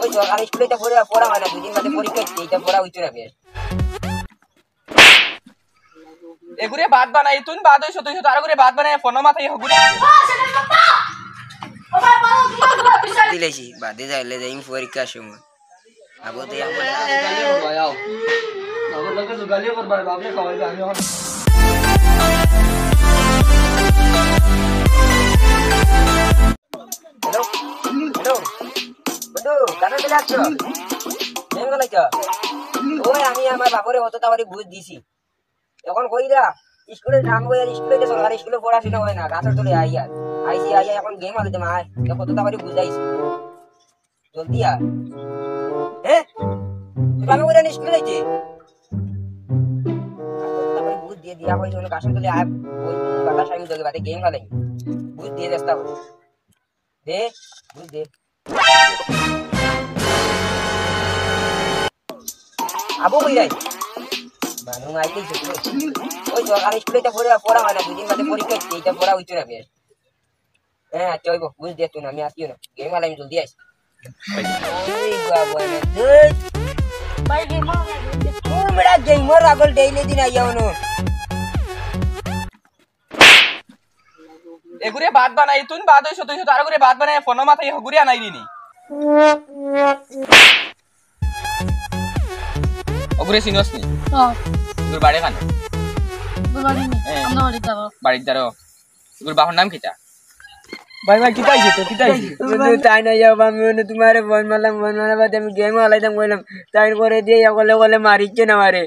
ওই সরকারি স্কুলে এটা পড়া হয় না, দুদিন বাদে পরীক্ষা হচ্ছে, এটা পড়া হইতো না বেশ। এগুরে ভাত বানাই তুই ভাত হইছো তুই তার করে ভাত বানাই ফোন মাথায় হগুরে দিলেছি বাদে যাইলে যাই পরীক্ষার সময় আগতে আমার গালিও করবার বাবরে খাওয়াইবে আমি এখন হ্যালো হ্যালো বন্ধু কানে চলে আসছো কেমন লাগছো? ওই আমি আমার বাপরে অত তাড়াতাড়ি বুঝ দিছি, এখন কইরা স্কুলে নাম বই আর স্কুলে সরকারি স্কুলে পড়াশোনা হয় না, গাছের তলে আইসি এখন গেম আলাদা মা কত তাড়াতাড়ি বুঝাইছি জলদি আয়। হ্যাঁ তোর আমি ওরা স্কুলে যাইছে তারপরে বুঝ দিয়ে দিয়া হয়েছে গাছের তলে আয় ওই বাতাস আমি তোকে বাদে গেম খেলাই বুঝ দিয়ে রাস্তা দে বুঝ দে আবু কই যাই মানুষ আইতেই ওই সরকারি স্কুলে এটা পড়া হয় না, দুদিন বাদে পরীক্ষা হচ্ছে, এটা পড়া হইতো না বেশ। হ্যাঁ চলবো বুঝ দিয়ে তুই আমি আসিও না গেম খেলাই জলদি আইস গেমর আগল ডেইলি দিন আইয়াও না এগুরে ভাত বানাই তুই ভাত হইছো তুই তার করে ভাত বানাই ফোন মাথায় হগুরে আনাই দিনি ওগুরে সিনস নি তোর বাড়ি খান বাড়ির দাঁড়ো তোর বাবার নাম কিটা? ভাই ভাই কিতাইছে তো কিতাইছে তাই না যাও আমি তোমার বন মারলাম বাদে আমি গেম আলাইতাম বললাম তাই করে দিয়ে গলে গলে মারিচ্ছে না মারে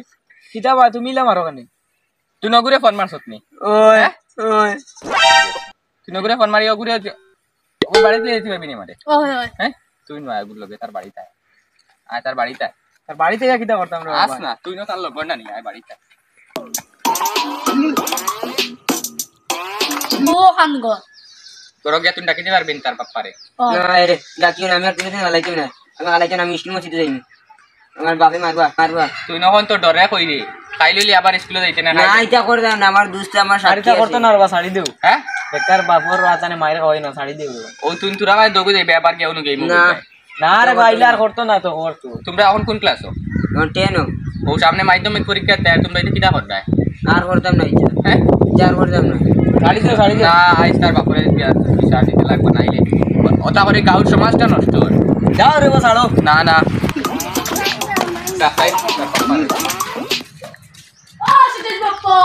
কিতা বা তুমি ইলা মারো কানে তুই নগুরে ফোন মারছত নি? ওই ওই তুই নগুরে ফোন মারি ওগুরে ওই বাড়িতে যেতে পারবি না মারে হ্যাঁ তুই নয় ওগুর লগে তার বাড়িতে আয় তার বাড়িতে তার বাড়িতে যা কিতা করতাম রে আস না তুই না তার লগ না নি আয় বাড়িতে ও হানগো তোর গিয়া তুই ডাকিতে পারবি তার বাপ্পারে না রে ডাকিও না আমি আর তুমি আলাইতাম না আমি স্কুল মসজিদে যাইনি আমার বাপে মারবা তুই নখন তো ডরে কই রে খাই লইলি আবার স্কুলে যাইতে না না এটা করে দাও না আমার দুষ্ট আমার শাড়িটা করতে না রবা শাড়ি দেও হ্যাঁ বেকার বাপর রাতানে মাইরে হয় না শাড়ি দেও ও তুই তুরা ভাই দগু যাই ব্যাপার কেউ নো গেম না না রে ভাইলা আর করতো না তো করতো তোমরা এখন কোন ক্লাস ও 10 ও সামনে মাধ্যমিক পরীক্ষা দেয় তোমরা এটা কিটা করবে আর করতাম না ইচ্ছা হ্যাঁ চার করতাম না শাড়ি দেও না আইস তার বাপরে বিচার দিতে লাগবে নাইলে ওটা করে গাঁর সমাজটা নষ্ট হয় যাও রে বসাড়ো না না দেখাই ও সেটা বাপ্পা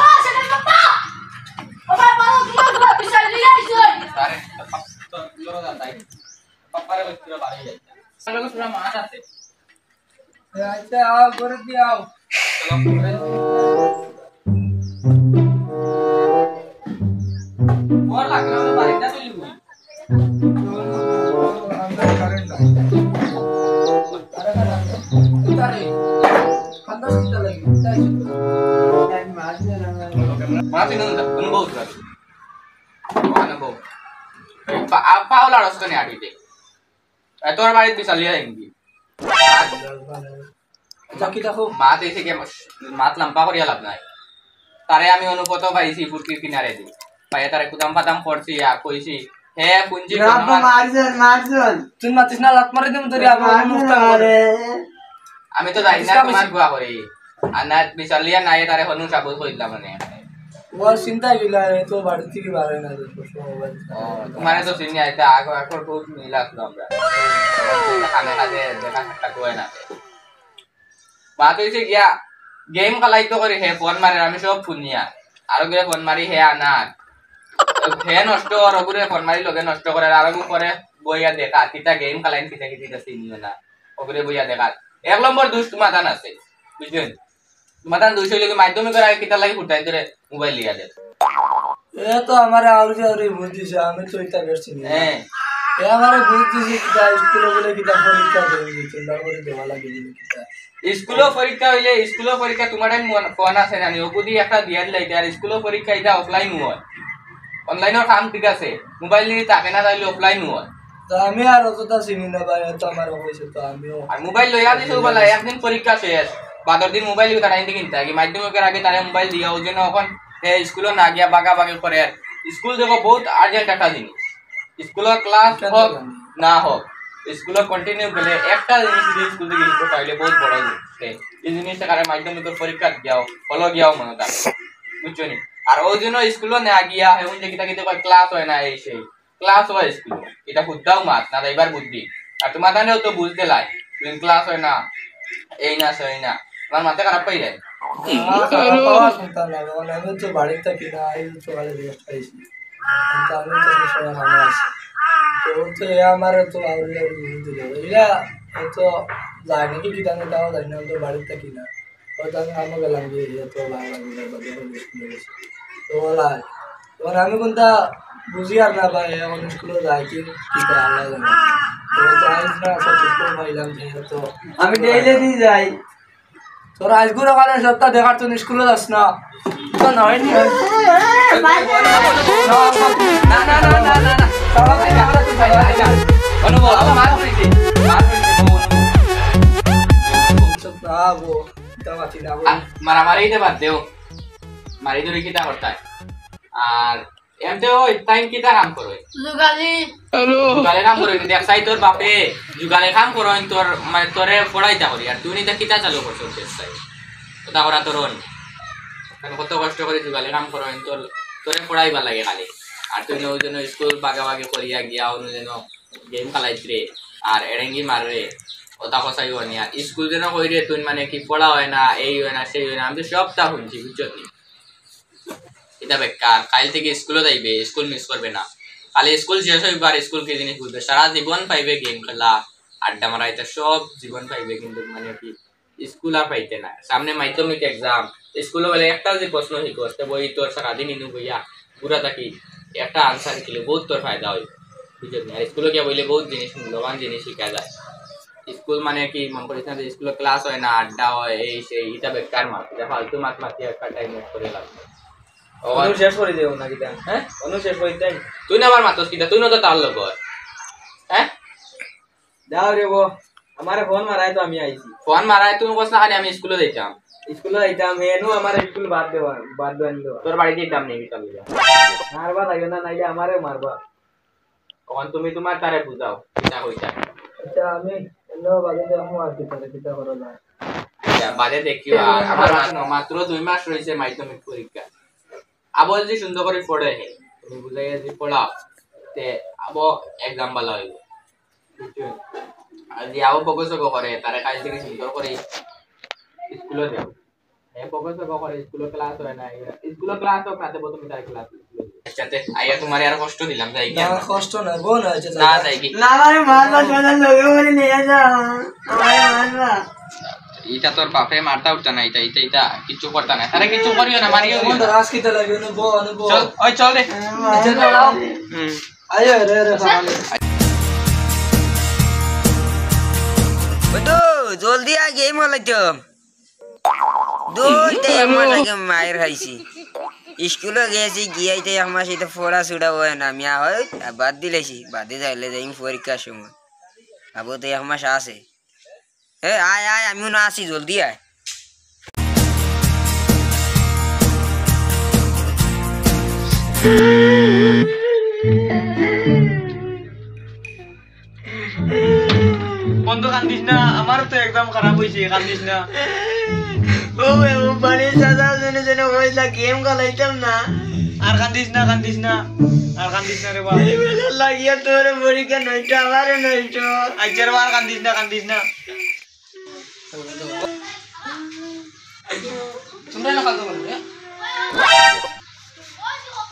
ও সেটা বাপ্পা ও বাবা তোমার ঘর বিশাল নিয়ে আইছো আরে তো লোরা দাই পাপারে বইরা বাড়ি যাই সামনে পুরো মাছ আছে আচ্ছা আও করে দিও ওর লাগলো না বাড়িটা চলি গই আমরা কারেন্ট নাই আরে খান্দা সিটা লাগি তাই মাছ না মাছ নিন না কোন বহুত আছে মানে বউ পাওলা রসকনে আড়িতে তোর বাড়িতে বিশালিয়া ইংদি চাকি দেখো মাছ এসে কে মাছ লাম্পা করিয়া লাভ নাই তারে আমি অনুপত পাইছি ফুটকির কিনারে দি পাইয়া তারে কুদাম পাতাম করছি আর কইছি হে পুঞ্জি মারজন তুই মাতিস না লাত মারি দিম তোরে আমার মুখটা করে আমি তো জানি না তোমার গুয়া করি আর না বিশালিয়া নাই তারে হনু সাবুত কইলা মানে ও চিন্তা গিলা তো বাড়ি থেকে বারে না তোমারে তো চিনি আইতা আগো এখন খুব মিল আসলো আমরা খানে খাতে দেখা সাক্ষা কই না বাত হইছে গিয়া গেম খেলাইতো করে হে ফোন মারে আমি সব ফুনিয়া আর গরে ফোন মারি হে আনার হে নষ্ট আর গরে ফোন মারি লগে নষ্ট করে আর গু করে বইয়া দেখা কিটা গেম খেলাইন কিটা কিটা চিনিও না ওগরে বইয়া দেখা এক নম্বর দুষ্ট মাথান আছে বুঝলেন মাথান দুইশো লগে মাধ্যমিকের আগে কিটা লাগি ফুটাই ধরে মোবাইল লিয়া দে এ তো আমারে আউরি বুঝিছে আমি তো এটা করছি হ্যাঁ এ আমারে বুঝিছে কিটা স্কুলে বলে কিটা পরীক্ষা দেই চিন্তা করে দেওয়া লাগে কিটা স্কুলও পরীক্ষা হইলে স্কুলও পরীক্ষা তোমার ফোন আছে জানি ওগুদি একটা দিয়া দিলাই আর স্কুলও পরীক্ষা এটা অফলাইন হয় অনলাইনের কাম ঠিক আছে মোবাইল নিয়ে থাকে না তাইলে অফলাইন হয় তো আমি আর অতটা চিনি না ভাই তো আমার হইছে তো আমিও আর মোবাইল লইয়া দিছো বলা একদিন পরীক্ষা শেষ বাদর দিন মোবাইল তারা ইন্দি কিনতে আগে মাধ্যমিকের আগে তারা মোবাইল দিয়া ওই জন্য এখন স্কুলও না গিয়া বাগা বাগি করে স্কুল দেখো বহুত আর্জেন্ট একটা জিনিস স্কুলের ক্লাস হোক না হোক স্কুলে কন্টিনিউ গেলে একটা জিনিস যদি স্কুল থেকে শিখতে পাইলে বহুত বড় জিনিস এই জিনিসটা কারে মাধ্যমিক পরীক্ষা দিয়াও ফলো গিয়াও মনে থাকে বুঝছো নি আর ওই জন্য স্কুলে না গিয়া এখন যে কিতা কিতা ক্লাস হয় না এই সেই ক্লাস হয় স্কুল এটা বুঝদাও মাত না এবার বুদ্ধি আর তোমার জানেও তো বুঝতে লাই ক্লাস হয় না এই না সই না আমার মাথা খারাপ পাই যায় আমি তো বাড়িতে থাকি না এই তো বাড়ি রেস্ট পাইছি আমি তো সময় খাবো আছি তো তো আমার তো এরা তো যায় নাকি কিটা না তাও যায় না তো বাড়িতে থাকি না হয়তো আমি আমার গেলাম যে তো বাংলা তো বলা এবার আমি কোনটা বুঝি আর না পাই এখন স্কুলে যাই কি কিটা আল্লাহ জানে তো আইস না ঠিক করে পাইলাম যে তো আমি ডেইলি দিয়ে যাই তোর আজগুলো কারণে সপ্তাহ দেখার তো স্কুলে যাস না তো হয়নি না না না না না না সবাই ভাই আমরা তো ভাই আইলা অনুভব আমার মার কইছে bravo তামাতি না মারামারি দে বাদ দেও মারি ধরে কিটা করতাই আর এমতে ওই টাইম কিটা কাম করো জুগালি জুগালে কাম করো দেখ সাই তোর বাপে জুগালে কাম করো তোর মানে তোরে পড়াইতা করি আর তুই নিতা কিটা চালু করছ দেখ সাই ওটা করা তোর আমি কত কষ্ট করে জুগালে কাম করো তোর তোরে পড়াইবা লাগে খালি আর তুই ওই জন্য স্কুল বাগাবাগি করিয়া গিয়া অন্য যেন গেম খেলাইতে আর এড়েঙ্গি মাররে ওটা কথাই হয়নি আর স্কুল যেন কই রে তুই মানে কি পড়া হয় না এই হয় না সেই হয় না আমি তো সবটা শুনছি বুঝছো নি এটা বেকার কাল থেকে স্কুলে যাইবে স্কুল মিস করবে না খালি স্কুল শেষ হইবে আর স্কুল কি জিনিস বুঝবে সারা জীবন পাইবে গেম খেলা আড্ডা মারা এটা সব জীবন পাইবে কিন্তু মানে কি স্কুল আর পাইতে না সামনে মাধ্যমিক এক্সাম স্কুলে বলে একটা যে প্রশ্ন শিখতে বই তোর সারাদিন ইনু বইয়া পুরা থাকি একটা আনসার লিখলে বহুত তোর ফায়দা হয় বুঝলি আর স্কুলে গিয়ে বইলে বহুত জিনিস মূল্যবান জিনিস শিখা যায় স্কুল মানে কি মন করিস না যে স্কুলে ক্লাস হয় না আড্ডা হয় এই সেই এটা বেকার মাত এটা ফালতু মাত মাতি একটা টাইম ওয়েস্ট করে লাগবে অনু শেষ করে দেও না কিটা হ্যাঁ অনু শেষ করে দেই তুই না আমার মাতস কিটা তুই না তো তার লোক হ্যাঁ দাও রে গো আমারে ফোন মারাই তো আমি আইছি ফোন মারায় তুমি কস না খালি আমি স্কুলে যাইতাম স্কুলে যাইতাম এনু আমার স্কুল বাদ দেওয়া তোর বাড়িতে যেতাম নেই বিকাল মারবা তাইও না নাইলে আমারে মারবা তখন তুমি তোমার তারে বুঝাও কিটা কইতা এটা আমি এলো বাদে দেখো আর কিটা করা যায় আচ্ছা বাদে দেখিও আমার মাত্র 2 মাস রইছে মাধ্যমিক পরীক্ষা আবো যদি সুন্দর করে পড়ে তুমি বুঝাই যদি পড়াও তে আবো এক্সাম ভালো হইব বুঝছো আর যে আবো ফোকাস করে তারে কাজ থেকে সুন্দর করে স্কুলে দেও এই ফোকাস করে স্কুলে ক্লাস হয় না স্কুলে ক্লাস হোক রাতে তুমি তার ক্লাস আচ্ছাতে আইয়া তোমারে আর কষ্ট দিলাম যাই কি না কষ্ট না বোন আছে না যাই কি না আরে মারবা সোনা লগে বলে নিয়ে যাও আমারে মারবা এটা তোর বাপে মারতা উঠতা না এটা কিছু করতা না তারে কিছু করিও না মারিও কোন রাস কিতে লাগে না বো চল ওই চল রে আচ্ছা দাও আয় রে তাহলে বন্ধু জলদি আ গেম হলাইতো দূর তে আমার লাগে মায়ের খাইছি স্কুলে গেছি গিয়াইতে আমার সেটা ফোড়া ছুড়া হয় না আমি হয় বাদ দিলেছি বাদে যাইলে যাই পরীক্ষার সময় আবো তো এক মাস আছে এ আয় আয় আমিও না আসি জলদি আয় বন্ধু কান্দিস না আমারও তো একদম খারাপ হইছে কান্দিস না ও বাড়ি সাদা জনে জনে হইলা গেম খেলাইতাম না আর কান্দিস না আর কান্দিস না রে ভাই লাগিয়া তোর পরীক্ষা নইটা আমারে নইটো আজের বার কান্দিস না তোমরা না কান্দো বলে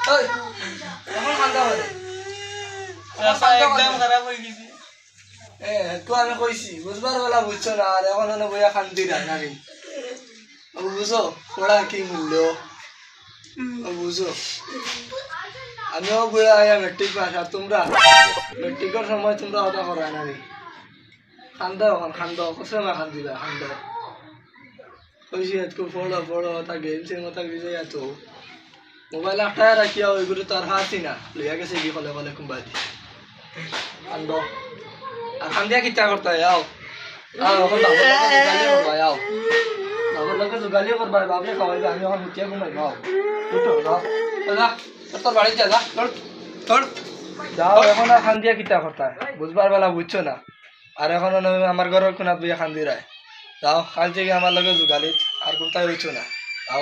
ওই এখন কান্দা বলে একদম খারাপ হই গেছে তো আমি কইছি বুঝবার বেলা বুঝছো না আর এখন বইয়া খান্দি রাখি বুঝো পড়া কি মূল্য বুঝো আমিও বইয়া আয়া মেট্রিক পাস আর তোমরা মেট্রিকের সময় তোমরা ওটা করা না খান্দ কষ্ট না খান্দিলা খান্দ কইছি এতকু পড়ো তা গেম সে মতো বিজয় তো মোবাইল আটায় রাখিয়া ওইগুলো তো আর হাসি না লইয়া গেছে কি কলে কুম্বাদি খান্দ আর খান্দিয়া কিতা করতে যাও এখন গালিও করবা বাবরে খাওয়াইবে আমি এখন হুটিয়া ঘুমাই যাও তোর বাড়িতে যা তোর যাও এখন আর খান্দিয়া কিতা করতে বুঝবার বেলা বুঝছো না আর এখন আমার ঘরের কোনাত বইয়া খান্দি রায় যাও কাল থেকে আমার লগে যোগালিত আর কোথায় হইছো না যাও